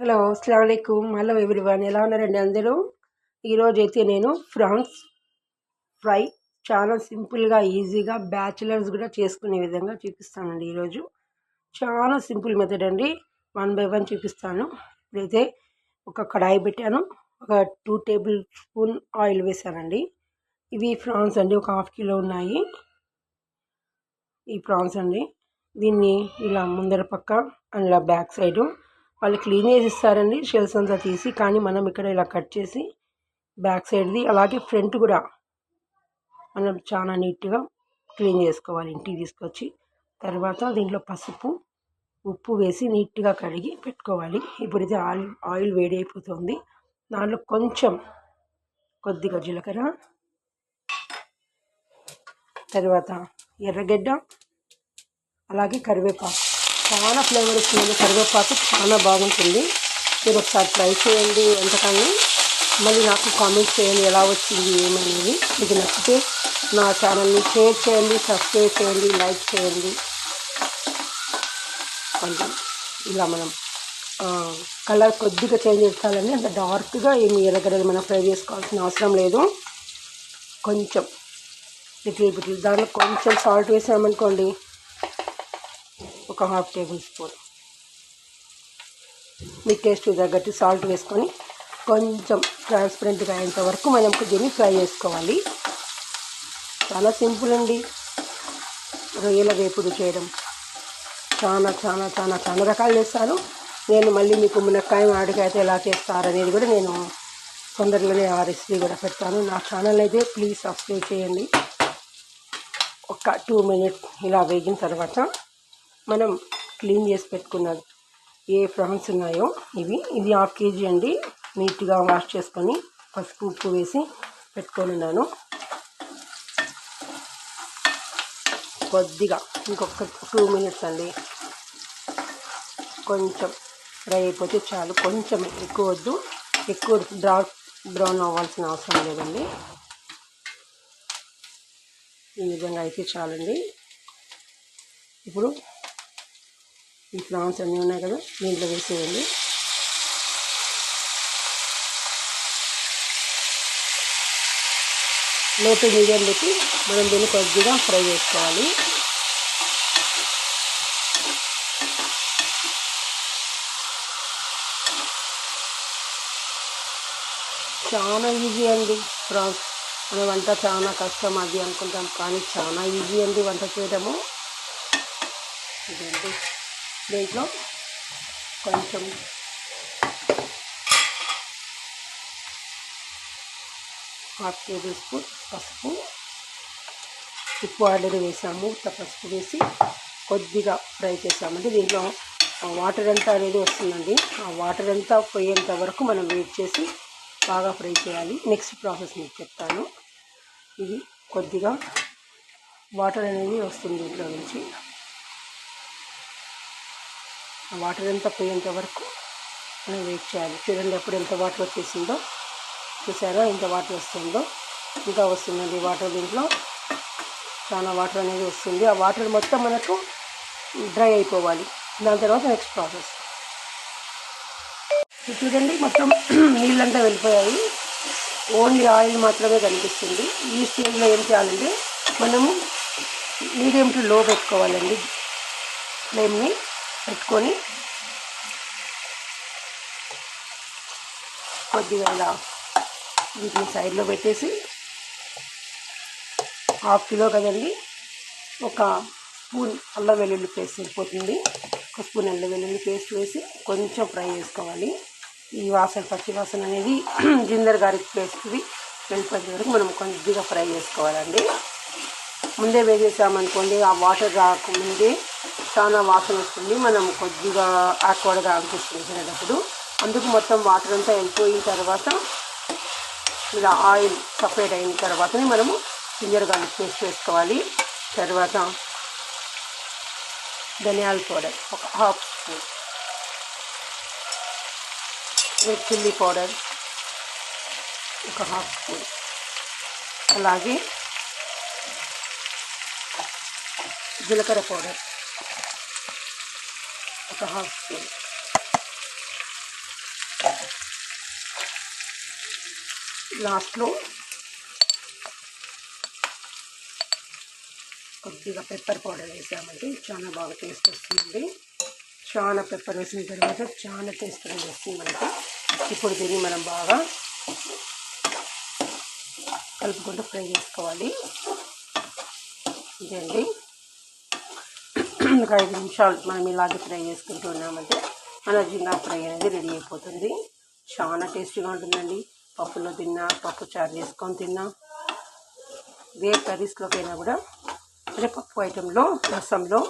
Hello అస్సలాముఅలైకుం. Hello everyone, ఎలా ఉన్నారండి అందరూ? ఈరోజైతే నేను ఫ్రాన్స్ ఫ్రై చాలా సింపుల్గా ఈజీగా బ్యాచిలర్స్ కూడా చేసుకునే విధంగా చూపిస్తానండి. ఈరోజు చాలా సింపుల్ మెథడ్ అండి. 1 బై 1 చూపిస్తాను. ఇప్పుడైతే ఒక కడాయి పెట్టాను, ఒక 2 టేబుల్ స్పూన్ ఆయిల్ వేసానండి. ఇవి ఫ్రాన్స్ అండి, ఒక 1/2 కిలో ఉన్నాయి ఈ ప్రాన్స్ అండి. దీన్ని ఇలా ముందర పక్క అలా బ్యాక్ సైడు వాళ్ళు క్లీన్ చేసి ఇస్తారండి, షెల్స్ అంతా తీసి. కానీ మనం ఇక్కడ ఇలా కట్ చేసి బ్యాక్ సైడ్ది అలాగే ఫ్రంట్ కూడా మనం చాలా నీట్గా క్లీన్ చేసుకోవాలి ఇంటికి తీసుకొచ్చి. తర్వాత దీంట్లో పసుపు ఉప్పు వేసి నీట్గా కడిగి పెట్టుకోవాలి. ఇప్పుడైతే ఆయిల్ వేడి అయిపోతుంది. దాంట్లో కొద్దిగా జీలకర్ర, తర్వాత ఎర్రగడ్డ, అలాగే కరివేపాకు. చాలా ఫ్లేవర్ వస్తుంది, కరివేపాకు చాలా బాగుంటుంది. మీరు ఒకసారి ట్రై చేయండి వంటకాన్ని, మళ్ళీ నాకు కామెంట్ చేయండి ఎలా వచ్చింది ఏమనేది. మీకు నచ్చితే నా ఛానల్ని షేర్ చేయండి, సబ్స్క్రైబ్ చేయండి, లైక్ చేయండి. కొంచెం ఇలా మనం కలర్ కొద్దిగా చేంజ్ చేసుకోవాలండి. అంత డార్క్గా ఏమి ఎర్రగడ్డలు మనం ఫ్రై చేసుకోవాల్సిన అవసరం లేదు. కొంచెం లిటిల్ దాంట్లో కొంచెం సాల్ట్ వేసామనుకోండి, ఒక 1/2 టేబుల్ స్పూన్ మీ టేస్ట్ తగ్గట్టు సాల్ట్ వేసుకొని కొంచెం ట్రాన్స్పరెంట్గా అయ్యేంత వరకు మనం దీన్ని ఫ్రై చేసుకోవాలి. చాలా సింపుల్ అండి రొయ్యల వేపుడు చేయడం. చాలా చాలా చాలా చాలా రకాలు చేస్తారు. నేను మళ్ళీ మీకు మునక్కాయ మామిడికాయ అయితే ఎలా చేస్తారనేది కూడా నేను తొందరలోనే ఆ రెసిపీ కూడా పెడతాను. నా ఛానల్ అయితే ప్లీజ్ సబ్స్క్రైబ్ చేయండి. ఒక 2 మినిట్స్ ఇలా వేగిన తర్వాత మనం క్లీన్ చేసి పెట్టుకున్నది ఏ ఫ్రాన్స్ ఉన్నాయో ఇది 1/2 కేజీ అండి. నీట్గా వాష్ చేసుకొని పసుపు ఉప్పు వేసి పెట్టుకొని ఉన్నాను. కొద్దిగా ఇంకొక 2 మినిట్స్ అండి, కొంచెం ఫ్రై అయిపోతే చాలు. కొంచెం ఎక్కువ వద్దు, ఎక్కువ డార్క్ బ్రౌన్ అవ్వాల్సిన అవసరం లేదండి. ఈ విధంగా అయితే చాలండి. ఇప్పుడు ఈ ఫ్రాన్స్ అన్నీ ఉన్నాయి కదా, దీంట్లో వేసేయండి. లో టు మీడియం పెట్టి మనం దీన్ని కొద్దిగా ఫ్రై చేసుకోవాలి. చాలా ఈజీ అండి ఫ్రాన్స్. మన వంట చాలా కష్టం అది అనుకుంటాం, కానీ చాలా ఈజీ అండి వంట చేయడము. ఇదండి, దీంట్లో కొంచెం ½ టేబుల్ స్పూన్ పసుపు, ఉప్పు ఆల్రెడీ వేసాము. పసుపు వేసి కొద్దిగా ఫ్రై చేసామంటే దీంట్లో వాటర్ అంతా అనేది వస్తుందండి. ఆ వాటర్ అంతా పోయేంత వరకు మనం వెయిట్ చేసి బాగా ఫ్రై చేయాలి. నెక్స్ట్ ప్రాసెస్ మీకు చెప్తాను. ఇది కొద్దిగా వాటర్ అనేది వస్తుంది దీంట్లో నుంచి. ఆ వాటర్ అంతా పోయేంత వరకు మనం వెయిట్ చేయాలి. చూడండి అప్పుడు ఎంత వాటర్ వచ్చేసిందో, చూసారా ఎంత వాటర్ వస్తుందో. ఇంకా వస్తుందండి వాటర్, దీంట్లో చాలా వాటర్ అనేది వస్తుంది. ఆ వాటర్ మొత్తం మనకు డ్రై అయిపోవాలి. దాని తర్వాత నెక్స్ట్ ప్రాసెస్ చూడండి, మొత్తం నీళ్ళంతా వెళ్ళిపోయాయి, ఓన్లీ ఆయిల్ మాత్రమే కనిపిస్తుంది. ఈ స్టేజ్లో ఏం చేయాలంటే మనము మీడియం టు లో పెట్టుకోవాలండి. ఫ్లేమ్ని పెట్టుకొని కొద్దిగా ఇలా వీటిని సైడ్లో పెట్టేసి, 1/2 కిలో కదండి, ఒక స్పూన్ అల్లం వెల్లుల్లి పేస్ట్ సరిపోతుంది. ఒక స్పూన్ అల్లం వెల్లుల్లి పేస్ట్ వేసి కొంచెం ఫ్రై చేసుకోవాలి. ఈ పచ్చి వాసన అనేది జింజర్ గార్లిక్ పేస్ట్ది వెళ్ళిపోయే వరకు మనం కొద్దిగా ఫ్రై చేసుకోవాలండి. ముందే వేసేసామనుకోండి, ఆ వాటర్ రాకముందే చాలా వాసన వస్తుంది, మనం కొద్దిగా ఆక్వర్డ్గా అనిపిస్తుంది తినేటప్పుడు. అందుకు మొత్తం వాటర్ అంతా వెళ్ళిపోయిన తర్వాత ఇలా ఆయిల్ సపరేట్ అయిన తర్వాతనే మనము జింజర్ గార్లిక్ పేస్ట్ వేసుకోవాలి. తర్వాత ధనియాల పౌడర్ ఒక 1/2 స్పూన్, రెడ్ చిల్లీ పౌడర్ ఒక 1/2 స్పూన్, అలాగే జీలకర్ర పౌడర్ ఒక 1/2 స్పూన్, లాస్ట్లో కొద్దిగా పెప్పర్ పౌడర్ వేసామంటే చాలా బాగా టేస్ట్ వస్తుంది. చాలా పెప్పర్ వేసిన తర్వాత చాలా టేస్ట్ వస్తుంది మనకి. ఇప్పుడు దీన్ని మనం బాగా కలుపుకుంటూ ఫ్రై చేసుకోవాలి. ఇదండి, ఒక 5 నిమిషాలు మనం ఇలాగే ఫ్రై చేసుకుంటూ ఉన్నామంటే మన జింగా ఫ్రై అనేది రెడీ అయిపోతుంది. చాలా టేస్టీగా ఉంటుందండి. పప్పులో తిన్నా, పప్పు చారు చేసుకొని తిన్నా, ఏ కర్రీస్లోకైనా కూడా, అంటే పప్పు ఐటెంలో, రసంలో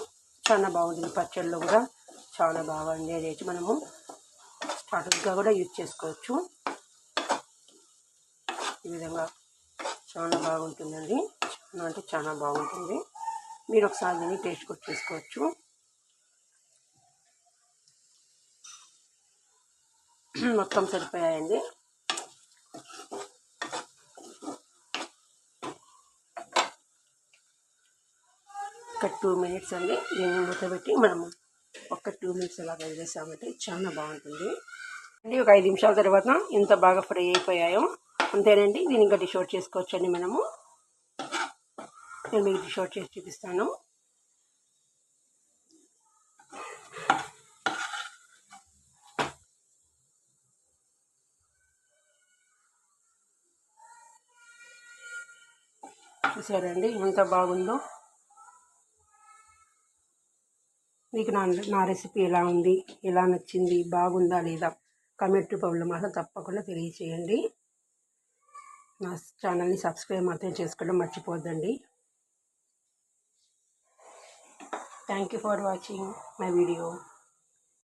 చాలా బాగుంటుంది. పచ్చళ్ళలో కూడా చాలా బాగా ఎంజాయ్ చేయొచ్చు. మనము స్టార్టర్స్గా కూడా యూజ్ చేసుకోవచ్చు. ఈ విధంగా చాలా బాగుంటుందండి. చాలా అంటే చాలా బాగుంటుంది. మీరు ఒకసారి దీన్ని టేస్ట్ కూడా చేసుకోవచ్చు. మొత్తం సరిపోయాయండి. ఒక 2 మినిట్స్ అండి. దీన్ని మూత పెట్టి మనము ఒక 2 మినిట్స్ అలా వదిలేసామంటే చాలా బాగుంటుంది అండి. ఒక 5 నిమిషాల తర్వాత ఎంత బాగా ఫ్రై అయిపోయాయో అంతేనండి. దీన్ని ఇంకా డిష్ అవుట్ చేసుకోవచ్చండి. నేను మీకు డిష్ అవుట్ చేసి చూపిస్తాను. చూసారండి ఎంత బాగుందో. మీకు నా రెసిపీ ఎలా ఉంది, ఎలా నచ్చింది, బాగుందా లేదా కామెంట్ రూపంలో మాత్రం తప్పకుండా తెలియచేయండి. నా ఛానల్ని సబ్స్క్రైబ్ మాత్రం చేసుకోవడం మర్చిపోద్దండి. Thank you for watching my video.